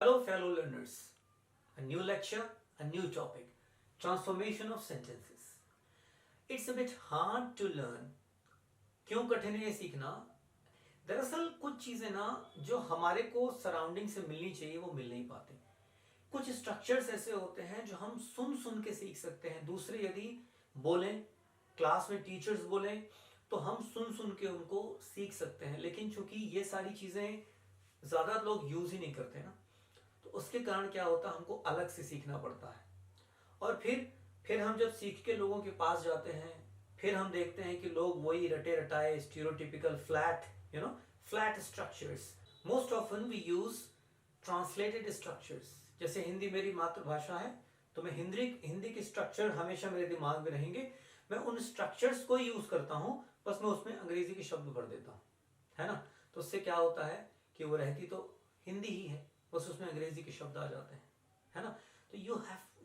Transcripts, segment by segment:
Hello, fellow learners. A new lecture, a new topic. Transformation of sentences. It's a bit hard to learn. क्यों कठिन है ये सीखना? दरअसल कुछ चीजें ना जो हमारे को सराउंडिंग से मिलनी चाहिए वो मिल नहीं पाती. कुछ स्ट्रक्चर्स ऐसे होते हैं जो हम सुन सुन के सीख सकते हैं. दूसरे यदि बोलें, क्लास में टीचर्स बोलें तो हम सुन सुन के उनको सीख सकते हैं. लेकिन चूंकि ये सारी चीजें ज्यादा लोग यूज ही नहीं करते ना, तो उसके कारण क्या होता है, हमको अलग से सीखना पड़ता है. और फिर हम जब सीख के लोगों के पास जाते हैं, फिर हम देखते हैं कि लोग वही रटे रटाए stereotypical flat structures. Most often we use translated structures. जैसे हिंदी मेरी मातृभाषा है तो मैं हिंदी के स्ट्रक्चर हमेशा मेरे दिमाग में रहेंगे. मैं उन स्ट्रक्चर्स को यूज करता हूं, बस मैं उसमें अंग्रेजी के शब्द भर देता हूं, है ना. तो उससे क्या होता है कि वो रहती तो हिंदी ही है, बस उसमें अंग्रेजी के शब्द आ जाते हैं, है ना. तो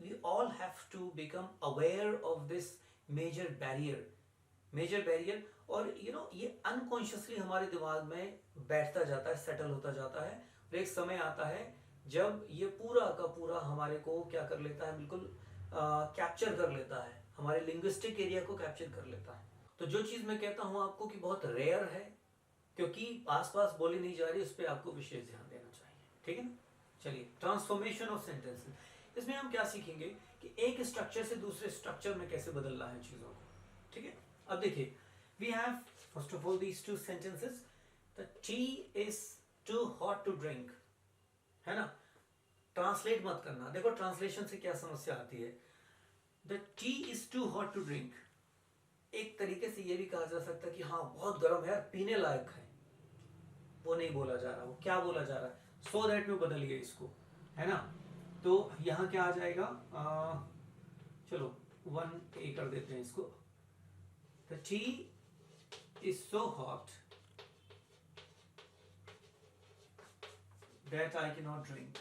we all have to become aware of this major barrier. और ये अनकॉन्शियसली हमारे दिमाग में बैठता जाता है, सेटल होता जाता है. और एक समय आता है जब ये पूरा का पूरा हमारे को क्या कर लेता है, बिल्कुल कैप्चर कर लेता है, हमारे लिंग्विस्टिक एरिया को कैप्चर कर लेता है. तो जो चीज मैं कहता हूं आपको कि बहुत रेयर है, क्योंकि आसपास बोली नहीं जा रही, उस पर आपको विशेष ध्यान देना चाहिए. ठीक है ना. चलिए, ट्रांसफॉर्मेशन ऑफ सेंटेंसेस. इसमें हम क्या सीखेंगे कि एक स्ट्रक्चर से दूसरे स्ट्रक्चर में कैसे बदलना है चीजों को. ठीक है. अब देखिए, we have first of all these two sentences. The tea is too hot to drink, है ना. ट्रांसलेट मत करना. देखो ट्रांसलेशन से क्या समस्या आती है. The tea is too hot to drink, एक तरीके से ये भी कहा जा सकता है कि हाँ बहुत गर्म है, पीने लायक है. वो नहीं बोला जा रहा. वो क्या बोला जा रहा है, सो दैट में बदलिए इसको, है ना. तो यहां क्या आ जाएगा, चलो 1A कर देते हैं इसको. The tea is so hot that I can not drink.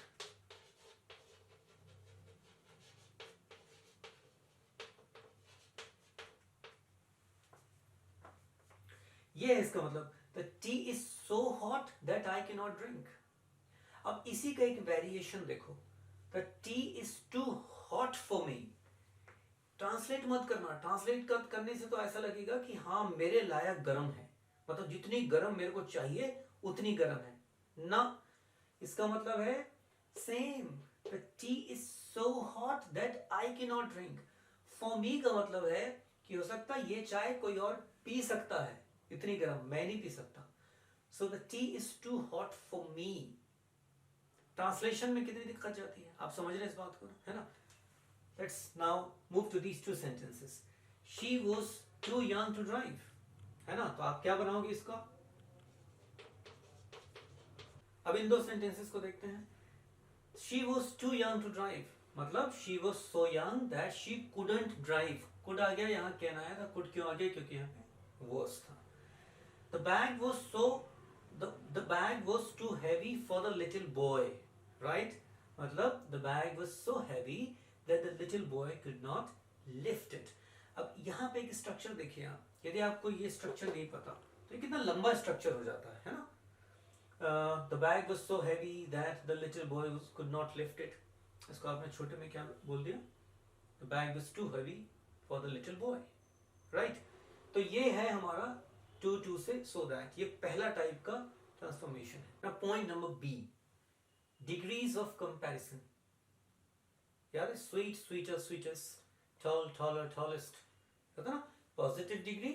ये है इसका मतलब. The tea is so hot that I can not drink. अब इसी का एक वेरिएशन देखो. The tea is too hot for me. Translate मत करना. ट्रांसलेट करने से तो ऐसा लगेगा कि हाँ मेरे लायक गर्म है, मतलब जितनी गर्म मेरे को चाहिए उतनी गर्म है ना. इसका मतलब है same. The tea is so hot that I can not drink. For me का मतलब है कि हो सकता है ये चाय कोई और पी सकता है, इतनी गर्म मैं नहीं पी सकता. So the tea is too hot for me. Translation में कितनी दिक्कत जाती है, आप समझ रहे हैं इस बात को, है ना. Let's now move to these two sentences. She was too young to drive, है ना. तो आप क्या बनाओगे इसका. अब इन दो सेंटेंसेस को देखते हैं. She was too young to drive मतलब she was so young that she couldn't drive. Could आ गया, यहाँ कैन आया था. कुड क्यों आ गया, क्योंकि यहाँ पे वाज था. The bag was too heavy for the little boy, right. मतलब the bag was so heavy that the little boy could not lift it. अब यहाँ पे एक स्ट्रक्चर देखिए आप. यदि आपको ये स्ट्रक्चर नहीं पता तो ये कितना लंबा स्ट्रक्चर हो जाता है ना. The bag was so heavy that the little boy could not lift it. इसको आपने छोटे में क्या बोल दिया, The bag was too heavy for the little boy, right. तो ये है हमारा to से so that. ये पहला टाइप का ट्रांसफॉर्मेशन है. Now point number B, degrees of comparison. यार sweet sweeter sweetest, tall taller tallest, होता ना. Positive degree,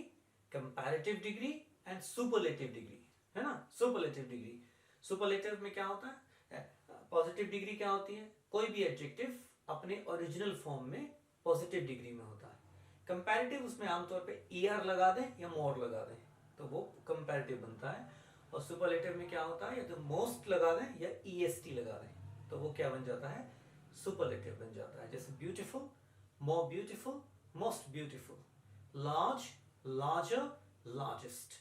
comparative degree and superlative degree, है ना. Superlative degree. सुपरलेटिव में क्या होता है, पॉजिटिव डिग्री क्या होती है, कोई भी एडजेक्टिव अपने ओरिजिनल फॉर्म में पॉजिटिव डिग्री में होता है. कंपैरेटिव उसमें आमतौर पे ER लगा दें या मोर लगा दें तो वो कंपैरेटिव बनता है. और सुपरलेटिव में क्या होता है, या तो मोस्ट लगा दें या EST लगा दें तो वो क्या बन जाता है, सुपरलेटिव बन जाता है. जैसे beautiful, more beautiful, most beautiful, large, larger, largest.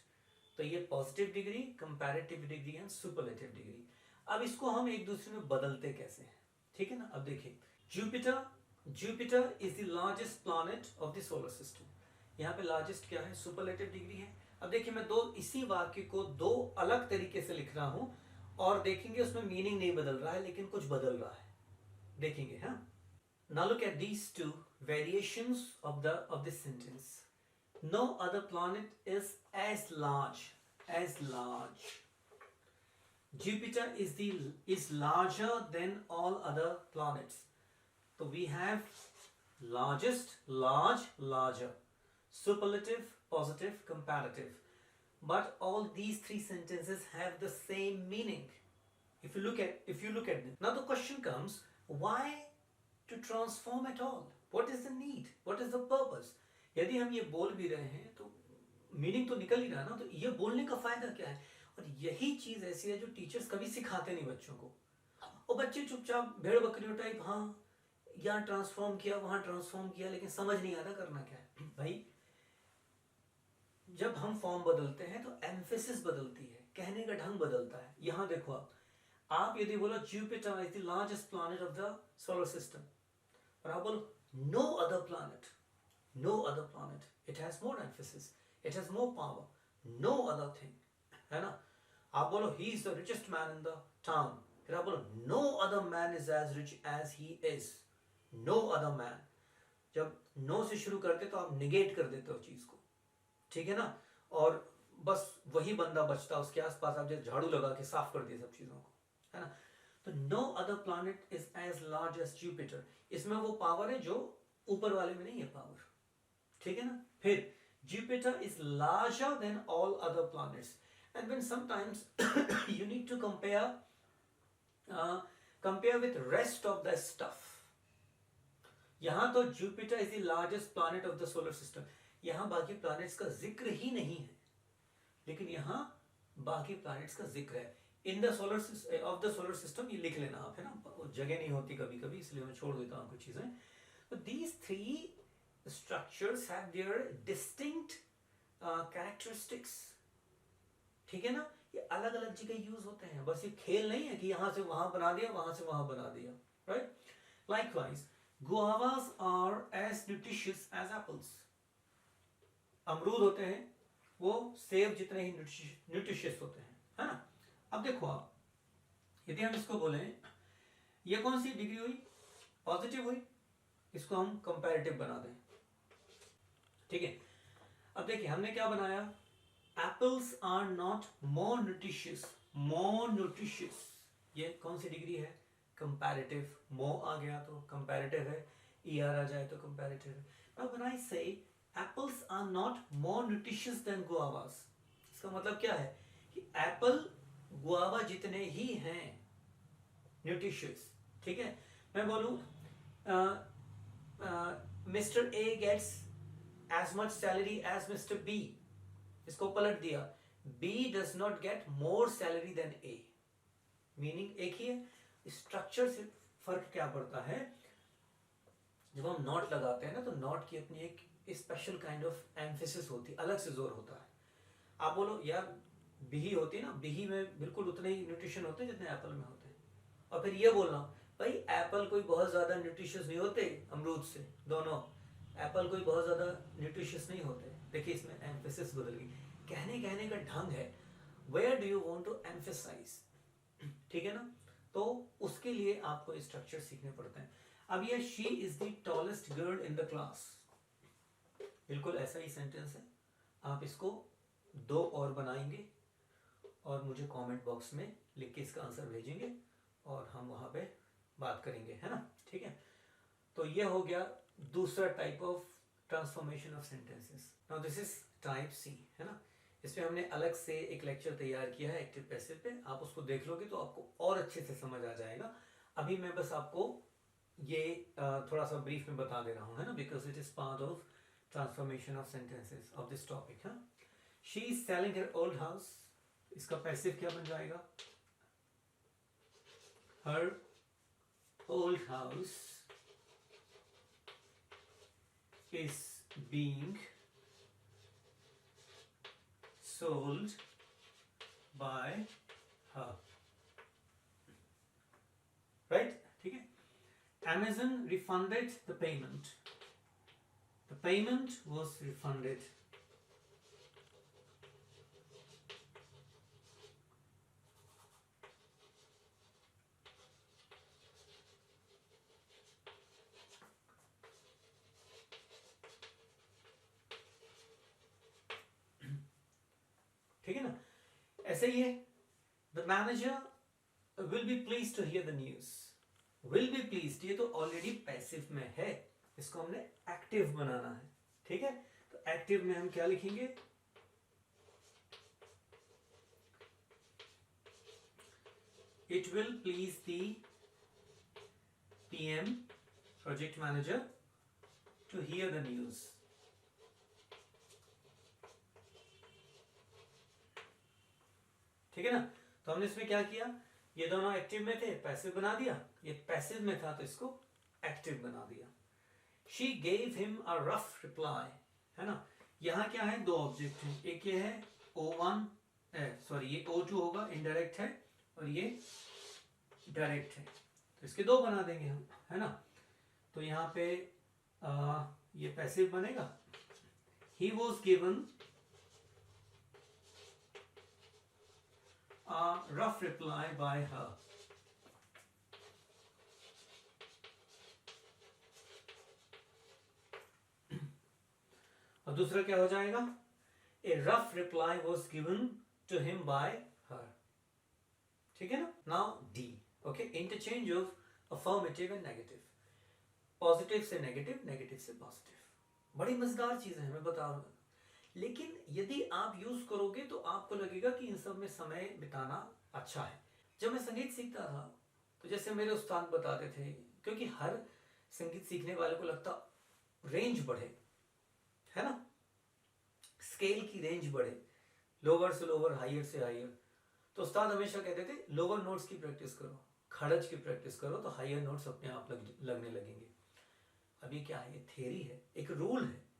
तो ये positive degree, comparative degree and superlative degree. अब इसको हम एक दूसरे में बदलते कैसे हैं, ठीक है ना. अब देखिए, Jupiter is the largest planet of the solar system. यहाँ पे लार्जेस्ट क्या है, सुपरलेटिव डिग्री है. अब देखिए, मैं इसी वाक्य को दो अलग तरीके से लिख रहा हूं और देखेंगे उसमें मीनिंग नहीं बदल रहा है लेकिन कुछ बदल रहा है, देखेंगे। हाँ, now look at these two variations of this sentence. No other planet is as large. Jupiter is larger than all other planets. So we have largest, large, larger, superlative, positive, comparative. But all these three sentences have the same meaning. If you look at them. Now the question comes, why to transform at all? What is the need? What is the purpose? यदि हम ये बोल भी रहे हैं तो meaning तो निकल ही रहा ना, तो ये बोलने का फायदा क्या है? और यही चीज ऐसी है जो टीचर्स कभी सिखाते नहीं बच्चों को, और बच्चे चुपचाप भेड़ बकरियों टाइप, हाँ यहाँ ट्रांसफॉर्म किया वहां ट्रांसफॉर्म किया, लेकिन समझ नहीं आता करना क्या है। भाई जब हम फॉर्म बदलते हैं तो एम्फेसिस बदलती है, कहने का ढंग बदलता है। यहां देखो आप यदि बोलो Jupiter is the largest planet of the solar system, और आप बोलो no other planet, it has more emphasis, it has more power, no other thing, है ना। आप बोलो he is the richest man in the town, फिर आप बोलो no other man is as rich as he is, no other man. जब no से शुरू करते तो आप निगेट कर देते हो चीज को, ठीक है ना, और बस वही बंदा बचता, उसके आसपास आप जैसे झाड़ू लगा के साफ कर दिए सब चीजों को, है ना। तो no other planet is as large as Jupiter, इसमें वो पावर है जो ऊपर वाले में नहीं है पावर, ठीक है ना। फिर Jupiter is larger than all other planets, and when sometimes you need to compare with rest of the stuff. यहां तो Jupiter is the largest planet of the solar system, यहां बाकी प्लैनेट्स का जिक्र ही नहीं है, लेकिन यहां बाकी प्लैनेट्स का जिक्र है। In the solar of the solar system, ये लिख लेना आप, है ना, जगह नहीं होती कभी कभी, इसलिए मैं छोड़ देता हूं कुछ चीजें। तो these three structures have their distinct characteristics, ठीक है ना। ये अलग अलग जगह यूज होते हैं, बस ये खेल नहीं है कि यहां से वहां बना दिया, वहां से वहां बना दिया, right. Likewise guavas are as nutritious as apples. अमरूद होते हैं वो सेब जितने ही न्यूट्रिशियस होते हैं, है ना। अब देखो आप, यदि हम इसको बोले, ये कौन सी डिग्री हुई, पॉजिटिव हुई, इसको हम कंपैरेटिव बना दें, ठीक है। अब देखिए हमने क्या बनाया, apples are not more nutritious, ये कौन सी डिग्री है, कंपैरेटिव। मो आ गया तो कंपैरेटिव है, ईआर आ जाए तो कंपैरेटिव है। Now when I say apples are not more nutritious than guavas, इसका मतलब क्या है कि एप्पल गुआवा जितने ही हैं न्यूट्रिशियस, ठीक है। मैं बोलूं mister A gets as much salary as mister B, इसको पलट दिया, B does not get more salary than A, meaning एक ही है। स्ट्रक्चर से फर्क क्या पड़ता है, जब हम नॉट लगाते हैं ना, तो नॉट की अपनी एक स्पेशल काइंड ऑफ एम्फेसिस होती है, अलग से जोर होता है। आप बोलो यार बिही होती है ना, बिही में बिल्कुल उतने ही न्यूट्रिशन होते हैं जितने एप्पल में होते हैं, और फिर ये बोलना भाई एप्पल कोई बहुत ज्यादा न्यूट्रिशियस नहीं होते अमरूद से, दोनों एप्पल कोई बहुत ज्यादा न्यूट्रिशियस नहीं होते। देखिए इसमें एम्फेसिस बदल गई, कहने का ढंग है, where do you want to emphasise, ठीक है ना। तो उसके लिए आपको स्ट्रक्चर सीखने पड़ते हैं। अब ये she is the tallest girl in the class, बिल्कुल ऐसा ही सेंटेंस है। आप इसको दो और बनाएंगे और मुझे कमेंट बॉक्स में लिख के इसका आंसर भेजेंगे और हम वहां पे बात करेंगे, है ना, ठीक है। तो ये हो गया दूसरा type of transformation of sentences. Now this is type C, है ना। इसमें हमने अलग से एक लेक्चर तैयार किया है एक्टिव पैसिव पे, आप उसको देख लोगे तो आपको और अच्छे से समझ आ जाएगा। अभी मैं बस आपको ये थोड़ा सा ब्रीफ में बता दे रहा हूँ, है ना, because it is part of transformation of sentences of this topic. हाँ, she is selling her old house, इसका पैसिव क्या बन जाएगा, her old house is being sold by her, right, ठीक है। Amazon refunded the payment, the payment was refunded, ठीक है ना। ऐसे ही है, the manager will be pleased to hear the news. Will be pleased, ये तो ऑलरेडी पैसिव में है, इसको हमने एक्टिव बनाना है। ठीक है, तो एक्टिव में हम क्या लिखेंगे, it will please the PM project manager to hear the news. ठीक है ना। तो हमने इसमें क्या किया, ये दोनों एक्टिव में थे, पैसिव बना दिया, ये पैसिव में था तो इसको एक्टिव बना दिया। She gave him a rough reply, है ना। यहां क्या है, दो ऑब्जेक्ट हैं, एक ये है O1, सॉरी ये O2 होगा, इनडायरेक्ट है, और ये डायरेक्ट है, तो इसके दो बना देंगे हम, है ना। तो यहाँ पे ये पैसिव बनेगा, he was given a rough reply by her। और दूसरा क्या हो जाएगा, a rough reply was given to him by her। ठीक है ना। now D, okay, interchange of affirmative and negative, positive से नेगेटिव, नेगेटिव से पॉजिटिव। बड़ी मजेदार चीज है, मैं बता रहा हूं, लेकिन यदि आप यूज करोगे तो आपको लगेगा कि इन सब में समय बिताना अच्छा है। जब मैं संगीत सीखता था तो जैसे मेरे उस्ताद बताते थे, क्योंकि हर संगीत सीखने वाले को लगता रेंज बढ़े, है ना, स्केल की रेंज बढ़े, लोअर से लोअर, हायर से हायर, तो उस्ताद हमेशा कहते थे लोअर नोट्स की प्रैक्टिस करो, खड़ज की प्रैक्टिस करो, तो हायर नोट्स अपने आप लगने लगेंगे। अभी क्या है, ये थ्योरी है, एक रूल है,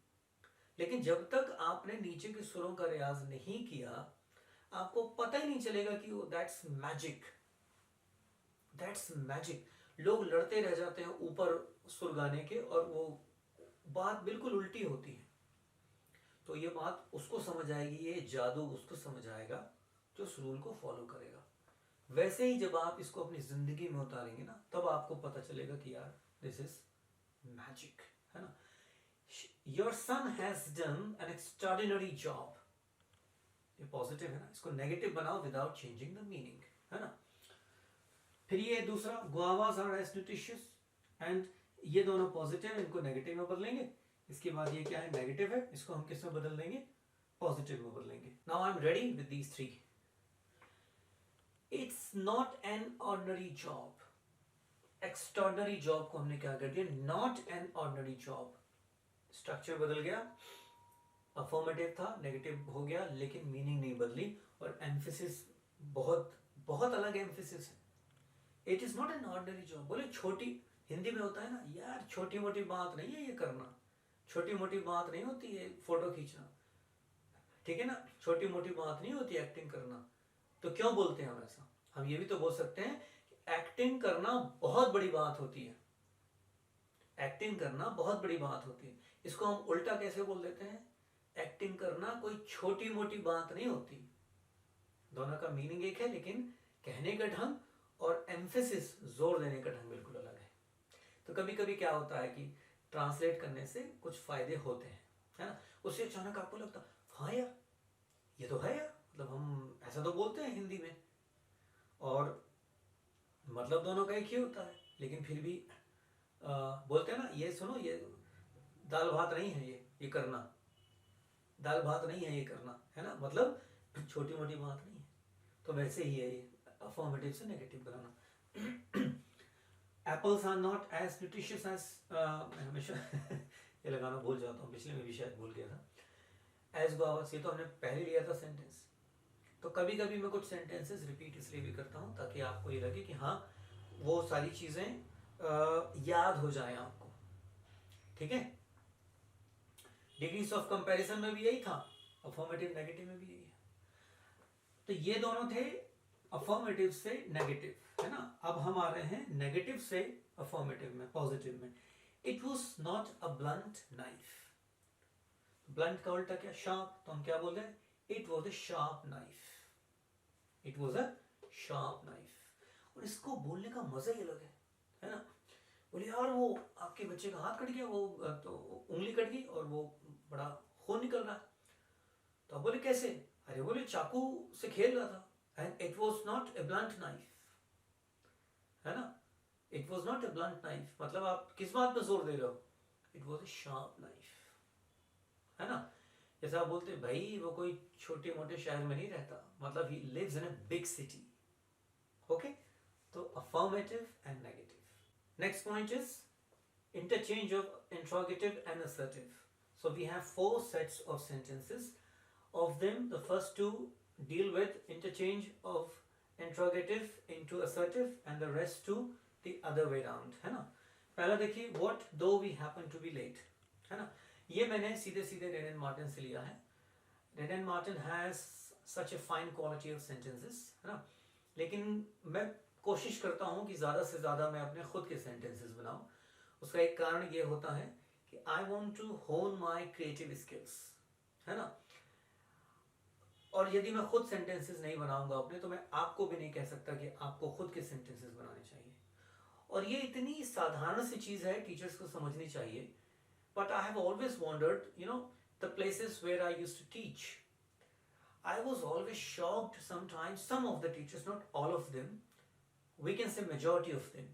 लेकिन जब तक आपने नीचे के सुरों का रियाज नहीं किया, आपको पता ही नहीं चलेगा कि दैट्स मैजिक, दैट्स मैजिक। लोग लड़ते रह जाते हैं ऊपर सुर गाने के, और वो बात बिल्कुल उल्टी होती है। तो ये बात उसको समझ आएगी, ये जादू उसको समझ आएगा जो उस रूल को फॉलो करेगा। वैसे ही जब आप इसको अपनी जिंदगी में उतारेंगे ना, तब आपको पता चलेगा कि यार दिस इज मैजिक, है ना। Your son has done an extraordinary job, ये पॉजिटिव है ना, इसको नेगेटिव बनाओ विदाउट चेंजिंग द मीनिंग, है ना। फिर ये दूसरा, guavas are as nutritious, and ये दोनों पॉजिटिव, इनको नेगेटिव में बदलेंगे। इसके बाद ये क्या है, नेगेटिव है, इसको हम किस में बदल देंगे, पॉजिटिव में बदलेंगे। Now I am ready with these three. It's not an ordinary job, extraordinary job को हमने क्या कर दिया, not an ordinary job, structure बदल गया, अफर्मेटिव था नेगेटिव हो गया, लेकिन मीनिंग नहीं बदली, और एम्फेसिस बहुत बहुत अलग एम्फेसिस है। It is not an ordinary job, बोले छोटी, हिंदी में होता है ना यार, छोटी मोटी बात नहीं है ये करना, छोटी मोटी बात नहीं होती है फोटो खींचना, ठीक है ना, छोटी मोटी बात नहीं होती एक्टिंग करना। तो क्यों बोलते हैं हम ऐसा, हम ये भी तो बोल सकते हैं कि एक्टिंग करना बहुत बड़ी बात होती है, एक्टिंग करना बहुत बड़ी बात होती है। इसको हम उल्टा कैसे बोल देते हैं, एक्टिंग करना कोई छोटी मोटी बात नहीं होती। दोनों का मीनिंग एक है, लेकिन कहने का ढंग और एम्फेसिस, जोर देने का ढंग बिल्कुल अलग है। तो कभी कभी क्या होता है कि ट्रांसलेट करने से कुछ फायदे होते हैं, है ना। उससे अचानक आपको लगता हाँ यार ये तो है यार, मतलब हम ऐसा तो बोलते हैं हिंदी में, और मतलब दोनों का एक ही होता है, लेकिन फिर भी बोलते हैं ना, ये सुनो ये दाल भात नहीं है, ये करना दाल भात नहीं है ये करना, है ना, मतलब छोटी मोटी बात नहीं है। तो वैसे ही है ये, अफर्मेटिव से नेगेटिव बनाना। Apples are not as nutritious as, मैं हमेशा ये लगाना भूल जाता हूँ, पिछले में भी शायद भूल गया था। एज गुआवास, ये तो हमने पहले लिया था सेंटेंस। तो कभी कभी मैं कुछ सेंटेंसेस रिपीट इसलिए भी करता हूँ ताकि आपको ये लगे कि हाँ वो सारी चीजें याद हो जाए आपको, ठीक है। डिग्रीज ऑफ कंपैरिजन में भी यही था, अफर्मेटिव नेगेटिव में भी यही है। तो ये दोनों थे अफर्मेटिव से नेगेटिव, है ना। अब हम आ रहे हैं नेगेटिव से अफर्मेटिव में, पॉजिटिव में। It was not a blunt knife, blunt का उल्टा क्या, शार्प, तो हम क्या बोल रहे हैं, it was a sharp knife, it was a sharp knife. और इसको बोलने का मजा ही अलग है ना। बोले यार वो आपके बच्चे का हाथ कट गया, वो तो उंगली कट गई और वो बड़ा खून निकल रहा है, तो बोले कैसे, अरे बोले चाकू से खेल रहा था and it was not a blunt knife, है ना, it was not a blunt knife, मतलब आप किस बात पे जोर दे रहे हो, it was a sharp knife, है ना। जैसे आप बोलते भाई वो कोई छोटे मोटे शहर में नहीं रहता, मतलब ही lives in a big city. Okay, तो affirmative and negative. Next point is interchange of interrogative and assertive. So we have 4 sets of sentences. Of them, the first 2 deal with interchange of interrogative into assertive and the rest 2 the other way around, है ना। पहला देखिए, what though we happen to be late, है ना। ये मैंने सीधे सीधे रेन एंड मार्टिन से लिया है। Rain and Martin has such a fine quality of sentences, है ना, लेकिन मैं कोशिश करता हूँ कि ज़्यादा से ज़्यादा मैं अपने खुद के सेंटेंसेस बनाऊँ। उसका एक कारण ये होता है कि आई वॉन्ट टू होन माई क्रिएटिव स्किल्स, है ना। और यदि मैं खुद सेंटेंसेस नहीं बनाऊंगा अपने, तो मैं आपको भी नहीं कह सकता कि आपको खुद के सेंटेंसेस बनाने चाहिए। और ये इतनी साधारण सी चीज़ है, टीचर्स को समझनी चाहिए। But I have always wondered, you know, the places where I used to teach, I was always shocked sometimes, some of the teachers, not all of them, we can say majority of them,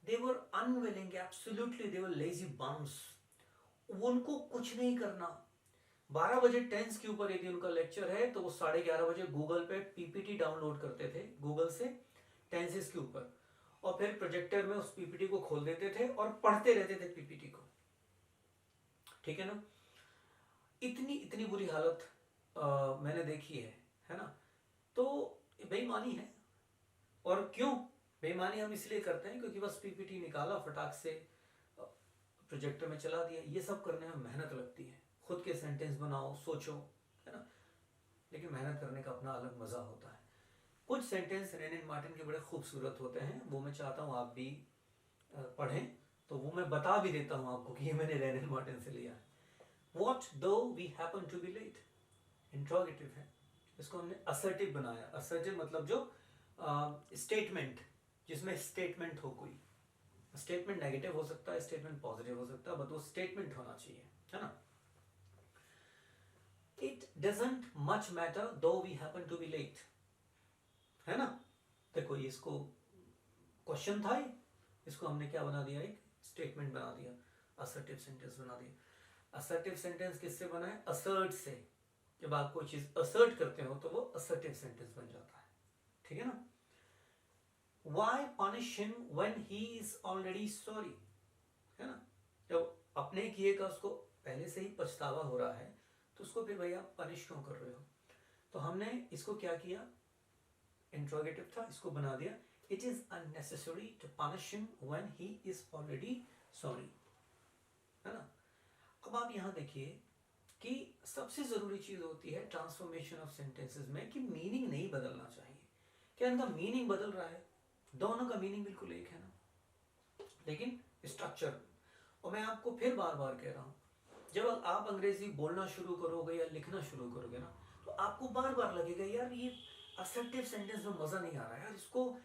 they were unwilling, absolutely they were lazy bums। उनको कुछ नहीं करना। 12 बजे tense के ऊपर यदि उनका lecture है तो वो 11:30 बजे गूगल पे पीपीटी डाउनलोड करते थे गूगल से टेंसेस के ऊपर, और फिर प्रोजेक्टर में उस पीपीटी को खोल देते थे और पढ़ते रहते थे पीपीटी को, ठीक है ना। इतनी इतनी बुरी हालत मैंने देखी है ना। तो बेईमानी है। और क्यों बेईमानी हम इसलिए करते हैं क्योंकि बस पीपीटी निकाला, फटाक से प्रोजेक्टर में चला दिया। ये सब करने में मेहनत लगती है, खुद के सेंटेंस बनाओ, सोचो, है ना, लेकिन मेहनत करने का अपना अलग मजा होता है। कुछ सेंटेंस रेन एंड मार्टिन के बड़े खूबसूरत होते हैं, वो मैं चाहता हूँ आप भी पढ़ें, तो वो मैं बता भी देता हूँ आपको कि ये मैंने रेन एंड मार्टिन से लिया है। What though we happen to be late, interrogative है, इसको हमने असर्टिव बनाया। असर्टिव मतलब जो स्टेटमेंट, जिसमें स्टेटमेंट हो, कोई स्टेटमेंट नेगेटिव हो सकता है, स्टेटमेंट पॉजिटिव हो सकता है, बट वो स्टेटमेंट होना चाहिए, है ना। It doesn't much matter though we happen to be late, है ना। देखो इसको क्वेश्चन था, इसको हमने क्या बना दिया, एक स्टेटमेंट बना दिया, असर्टिव सेंटेंस बना दिया। असर्टिव सेंटेंस किससे बना है, असर्ट से। जब आप कोई चीज असर्ट करते हो तो वो असर्टिव सेंटेंस बन जाता है, ठीक है ना। Why punish him when he is already sorry, है ना। जब अपने किए का उसको पहले से ही पछतावा हो रहा है तो उसको फिर भैया पनिश क्यों कर रहे हो। तो हमने इसको क्या किया, इंट्रोगेटिव था, इसको बना दिया, it is unnecessary to punish him when he is already sorry, है ना। अब आप यहाँ देखिए कि सबसे जरूरी चीज होती है ट्रांसफॉर्मेशन ऑफ सेंटेंसेस में कि मीनिंग नहीं बदलना चाहिए। क्या इनका मीनिंग बदल रहा है, दोनों का मीनिंग बिल्कुल एक है ना, लेकिन स्ट्रक्चर। और मैं आपको फिर बार बार कह रहा हूं, जब आप अंग्रेजी बोलना शुरू करोगे या लिखना शुरू करोगे ना, तो आपको बार बार लगेगा यार ये असर्टिव सेंटेंस में मजा नहीं आ रहा है यार, इसको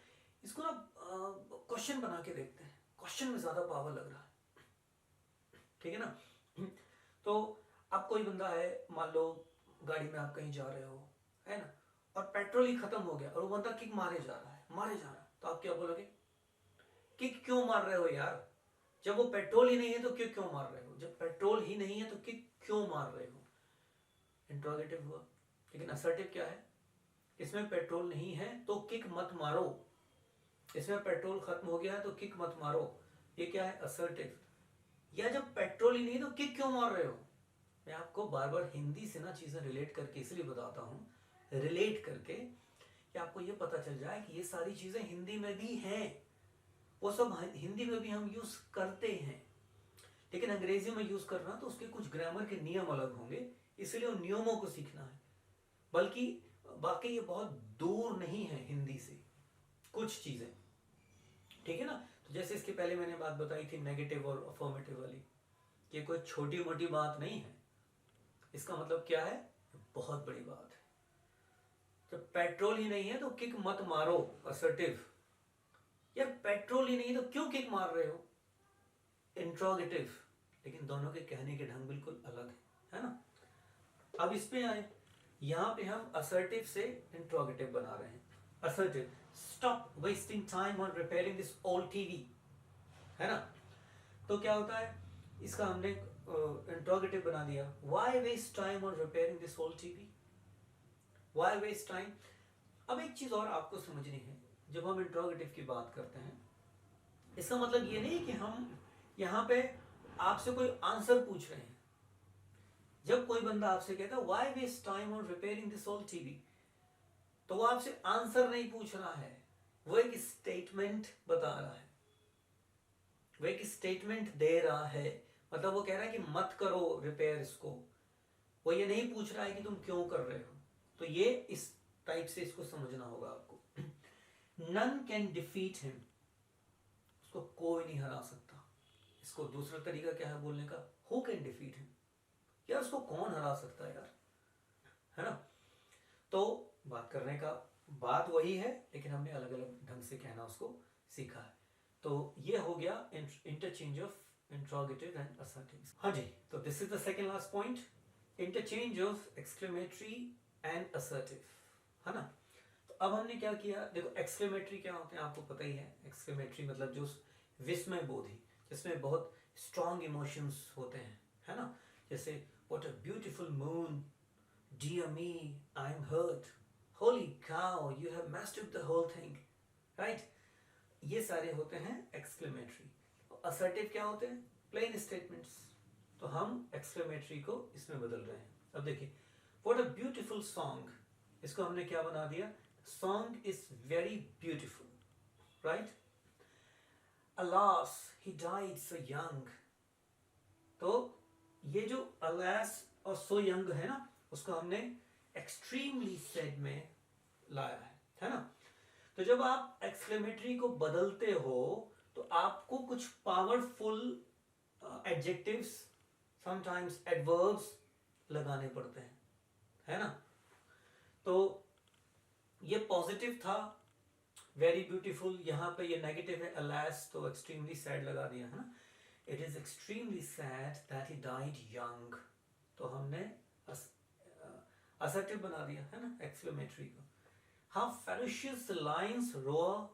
इसको ना क्वेश्चन बना के देखते हैं, क्वेश्चन में ज्यादा पावर लग रहा है, ठीक है ना। तो अब कोई बंदा है, मान लो गाड़ी में आप कहीं जा रहे हो, है ना, और पेट्रोल ही खत्म हो गया और वो बंदा किक मारे जा रहा है, मारे जा रहा है, तो आप क्या बोलोगे, किक क्यों मार रहे हो यार, जब वो पेट्रोल ही नहीं है तो किक क्यों मार रहे हो, जब पेट्रोल ही नहीं है तो किक क्यों मार रहे हो। इंट्रोगेटिव हुआ। लेकिन असर्टिव क्या है, इसमें पेट्रोल नहीं है तो किक मत मारो, इसमें पेट्रोल खत्म हो गया है तो किक मत मारो, ये क्या है, असर्टिव। या जब पेट्रोल ही नहीं तो किक क्यों मार रहे हो। मैं आपको बार बार हिंदी से ना चीजें रिलेट करके इसलिए बताता हूँ, रिलेट करके, कि आपको ये पता चल जाए कि ये सारी चीजें हिंदी में भी हैं, वो सब हिंदी में भी हम यूज करते हैं, लेकिन अंग्रेजी में यूज करना तो उसके कुछ ग्रामर के नियम अलग होंगे, इसलिए उन नियमों को सीखना है। बल्कि बाकी ये बहुत दूर नहीं है हिंदी से कुछ चीजें, ठीक है ना। तो जैसे इसके पहले मैंने बात बताई थी नेगेटिव और अफर्मेटिव वाली, ये कोई छोटी मोटी बात नहीं है, इसका मतलब क्या है, बहुत बड़ी बात है। जब पेट्रोल ही नहीं है तो किक मत मारो, असर्टिव। यार पेट्रोल ही नहीं है तो क्यों किक मार रहे हो, इंट्रोगेटिव। लेकिन दोनों के कहने के ढंग बिल्कुल अलग है ना। अब इस पे आए, यहाँ पे हम assertive से interrogative बना रहे हैं. Assertive, stop wasting time on repairing this old TV. है ना? तो क्या होता है, इसका हमने इंट्रोगेटिव बना दिया. Why waste time on repairing this old TV? Why waste time? अब एक चीज और आपको समझनी है, जब हम इंट्रोगेटिव की बात करते हैं, इसका मतलब ये नहीं कि हम यहाँ पे आपसे कोई आंसर पूछ रहे हैं. जब कोई बंदा आपसे कहता है why waste time on repairing this old TV, तो वो आपसे आंसर नहीं पूछ रहा है, वो एक स्टेटमेंट बता रहा है, वो एक स्टेटमेंट दे रहा है. मतलब वो कह रहा है कि मत करो रिपेयर इसको. वो ये नहीं पूछ रहा है कि तुम क्यों कर रहे हो. तो ये इस टाइप से इसको समझना होगा आपको. None can defeat him. उसको कोई नहीं हरा सकता. इसको दूसरा तरीका क्या है बोलने का, who can defeat him. यार उसको कौन हरा सकता है यार, है ना. तो बात करने का बात वही है, लेकिन हमने अलग अलग ढंग से कहना उसको सीखा है. तो ये हो गया interchange of interrogative and assertive. हाँ जी, तो this is the second last point, interchange of exclamatory and assertive, है ना. तो अब हमने क्या किया, देखो एक्सक्लेमेटरी क्या होते हैं आपको पता ही है. एक्सक्लेमेटरी मतलब जो विस्मय बोधी, जिसमें बहुत स्ट्रॉन्ग इमोशंस होते हैं, है ना. जैसे what a beautiful moon, dear me I am hurt, holy cow you have messed up the whole thing, right. ये सारे होते हैं एक्सक्लेमेटरी. असर्टिव क्या होते हैं, प्लेन स्टेटमेंट्स. तो हम एक्सक्लेमेटरी को इसमें बदल रहे हैं. अब देखिए, व्हाट अ ब्यूटीफुल सॉन्ग, इसको हमने क्या बना दिया, song is very beautiful, right. Alas he died so young. तो ये जो अलास और सो यंग है ना, उसको हमने एक्सट्रीमली सैड में लाया है ना. तो जब आप एक्सक्लेमेटरी को बदलते हो तो आपको कुछ पावरफुल एडजेक्टिव्स, समटाइम्स एडवर्ब्स लगाने पड़ते हैं, है ना. तो ये पॉजिटिव था, वेरी ब्यूटीफुल. यहाँ पे ये नेगेटिव है, अलास, तो एक्सट्रीमली सैड लगा दिया, है ना. It is extremely sad that he died young. तो हमने असर्टिव बना दिया, है ना, एक्सक्लेमेटरी को. How ferocious the lion's roar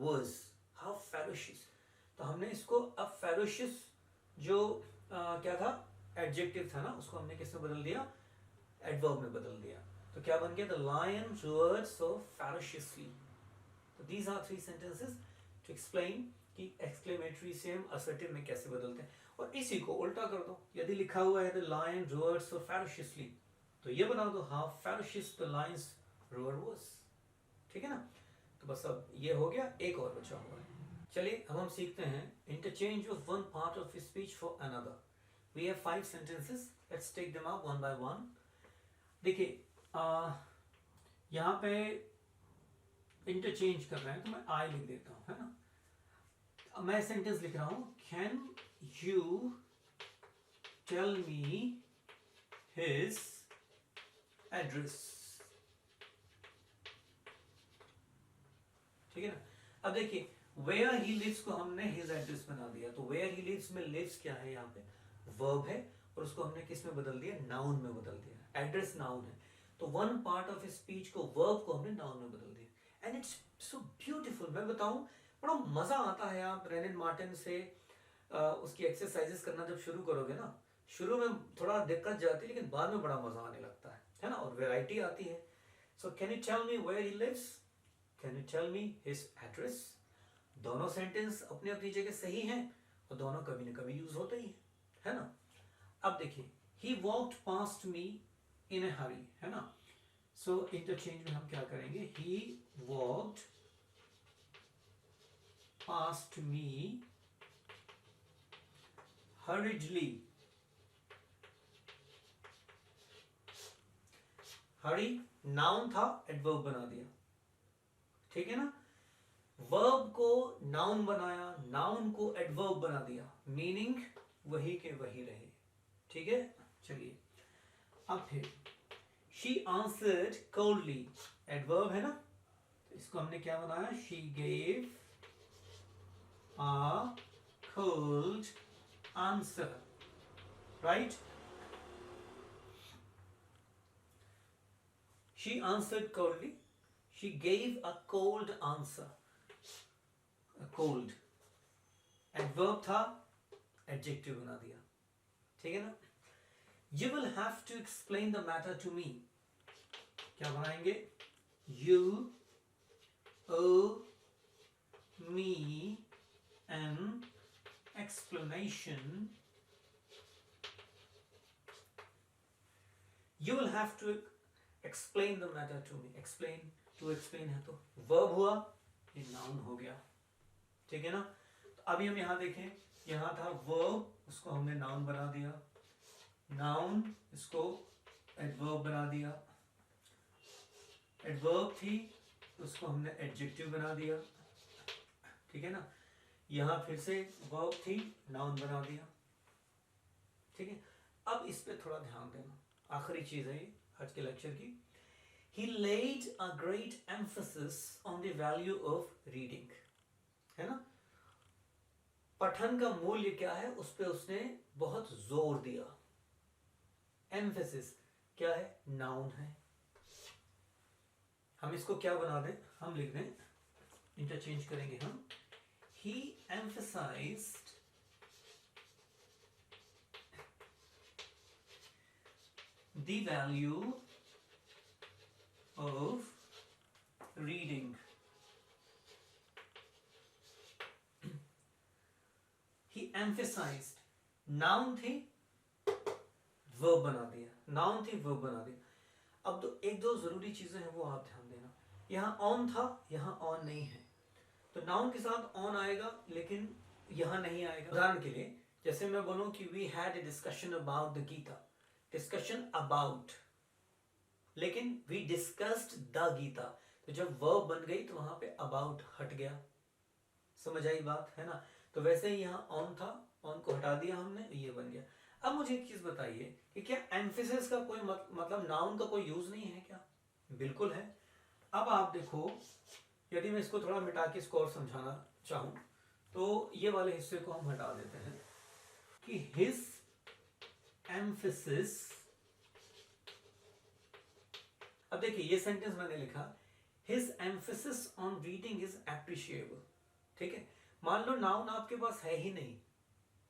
was. How ferocious. तो हमने इसको अब ferocious जो क्या था, एडजेक्टिव था ना, उसको हमने किस में बदल दिया, एडवर्ब में बदल दिया. तो क्या बन गया, the lion roared so ferociously. तो these are three sentences to explain कि exclamatory से हम assertive में कैसे बदलते हैं. और इसी को उल्टा कर दो, यदि लिखा हुआ है the lion roared so ferociously, तो ये बना दो how ferocious the lion's roar was. ठीक है ना. तो बस अब ये हो गया, एक और बचा हुआ है. चलिए अब हम सीखते हैं interchange of one part of speech for another. We have 5 sentences, let's take them up one by one. देखिए यहाँ पे इंटरचेंज कर रहे हैं, तो मैं आई लिख देता हूँ, है ना. अब मैं सेंटेंस लिख रहा हूँ, can you tell me his address. ठीक है ना. अब देखिए, वेयर ही लिव्स को हमने हिज एड्रेस बना दिया. तो वेयर ही लिव्स में लिव्स क्या है, यहाँ पे वर्ब है, और उसको हमने किस में बदल दिया, नाउन में बदल दिया. एड्रेस नाउन है, तो वन पार्ट ऑफ स्पीच को, वर्ब को हमने नाउन में बदल दिया. And it's so beautiful. मैं बताऊं, बड़ा मजा आता है. आप रेनिन मार्टिन से उसकी एक्सरसाइजेस करना जब शुरू करोगे ना, शुरू में थोड़ा दिक्कत जाती है, लेकिन बाद में बड़ा मजा आने लगता है ना, और वेराइटी आती है. So can you tell me where he lives, can you tell me his address. दोनों सेंटेंस अपनी अपनी जगह सही हैं, और दोनों कभी ना कभी यूज होते ही है ना. अब देखिए, ही वॉक्ड पास्ट मी इन ए हरी, है ना. सो इंटरचेंज में हम क्या करेंगे, ही वॉक्ड पास्ट मी हरिडली. हरी नाउन था, एडवर्ब बना दिया. ठीक है ना. वर्ब को नाउन बनाया, नाउन को एडवर्ब बना दिया, मीनिंग वही के वही रहे. ठीक है. चलिए अब फिर, शी आंसर्ड कोल्डली, एडवर्ब है ना, तो इसको हमने क्या बनाया, she gave a cold answer, right? She answered coldly. She gave a cold answer. A cold. Adverb था, adjective बना दिया. ठीक है ना? You will have to explain the matter to me. क्या बनाएंगे? You owe me an explanation. You will have to explain the matter to me. Explain, to explain है तो verb हुआ, ये noun हो गया. ठीक है ना? तो अभी हम यहाँ देखें, यहाँ था verb, उसको हमने noun बना दिया. Noun इसको adverb बना दिया. Adverb थी, उसको हमने adjective बना दिया. ठीक है ना? यहाँ फिर से verb थी, noun बना दिया. ठीक है? अब इस पे थोड़ा ध्यान देना. आखिरी चीज है ये आज के लेक्चर की. He laid a great emphasis on the value of reading. है ना? पठन का मूल्य क्या है, उस पे उसने बहुत जोर दिया. Emphasis क्या है? Noun है. हम इसको क्या बना दें, हम लिख दें, इंटरचेंज करेंगे हम. He emphasized the value of reading. He emphasized. Noun थी, verb बना दिया. Noun थी, verb बना दिया. अब तो एक दो जरूरी चीजें हैं वो आप ध्यान देना. यहाँ on था, यहाँ on नहीं है, तो noun के साथ on आएगा लेकिन यहाँ नहीं आएगा. उदाहरण के लिए जैसे मैं बोलूं कि we had a discussion about the Gita. Discussion about, लेकिन we discussed the Gita, तो जब verb बन गई तो वहां पे about हट गया. समझ आई बात, है ना? तो वैसे ही यहाँ on था, on को हटा दिया हमने, ये बन गया. अब मुझे एक चीज बताइए कि क्या एम्फेसिस का कोई मतलब नाउन का कोई यूज नहीं है क्या? बिल्कुल है. अब आप देखो, यदि मैं इसको थोड़ा मिटा के इसको और समझाना चाहूं तो ये वाले हिस्से को हम हटा देते हैं कि हिज एम्फेसिस. अब देखिए ये सेंटेंस मैंने लिखा, his emphasis on reading is appreciable. ठीक है, मान लो नाउन आपके पास है ही नहीं,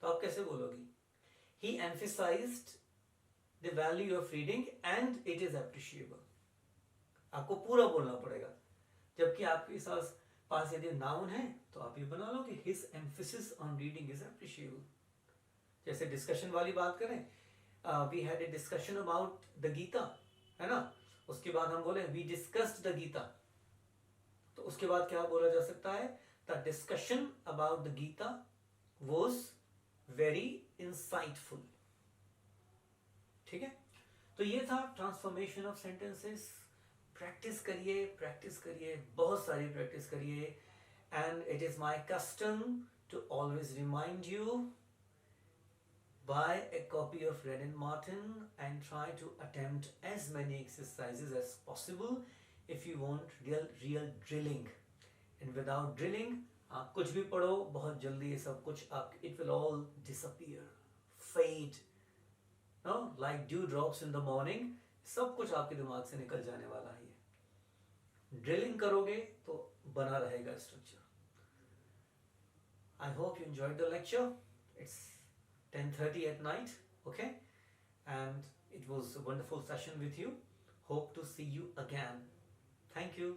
तो आप कैसे बोलोगे? He emphasized the value of reading and it is appreciable. आपको पूरा बोलना पड़ेगा. जबकि आपके पास यदि नाउन है तो आप ये बना लो कि his emphasis on reading is appreciable. जैसे डिस्कशन वाली बात करें, we had a discussion about the Gita, है ना? उसके बाद हम बोले we discussed the Gita, तो उसके बाद क्या बोला जा सकता है? The discussion about the Gita was very insightful. ठीक है, तो ये था ट्रांसफॉर्मेशन ऑफ सेंटेंसेस. प्रैक्टिस करिए, प्रैक्टिस करिए, बहुत सारी प्रैक्टिस करिए. And it is my custom to always remind you, buy a copy of Wren and Martin and try to attempt as many exercises as possible if you want real drilling. And without drilling, आप कुछ भी पढ़ो, बहुत जल्दी ये सब कुछ आप, it will all disappear, fade, no, like dew drops in the morning. सब कुछ आपके दिमाग से निकल जाने वाला है. ड्रिलिंग करोगे तो बना रहेगा structure. I hope you enjoyed the lecture. It's 10:30 at night, okay? And it was a wonderful session with you. Hope to see you again. Thank you.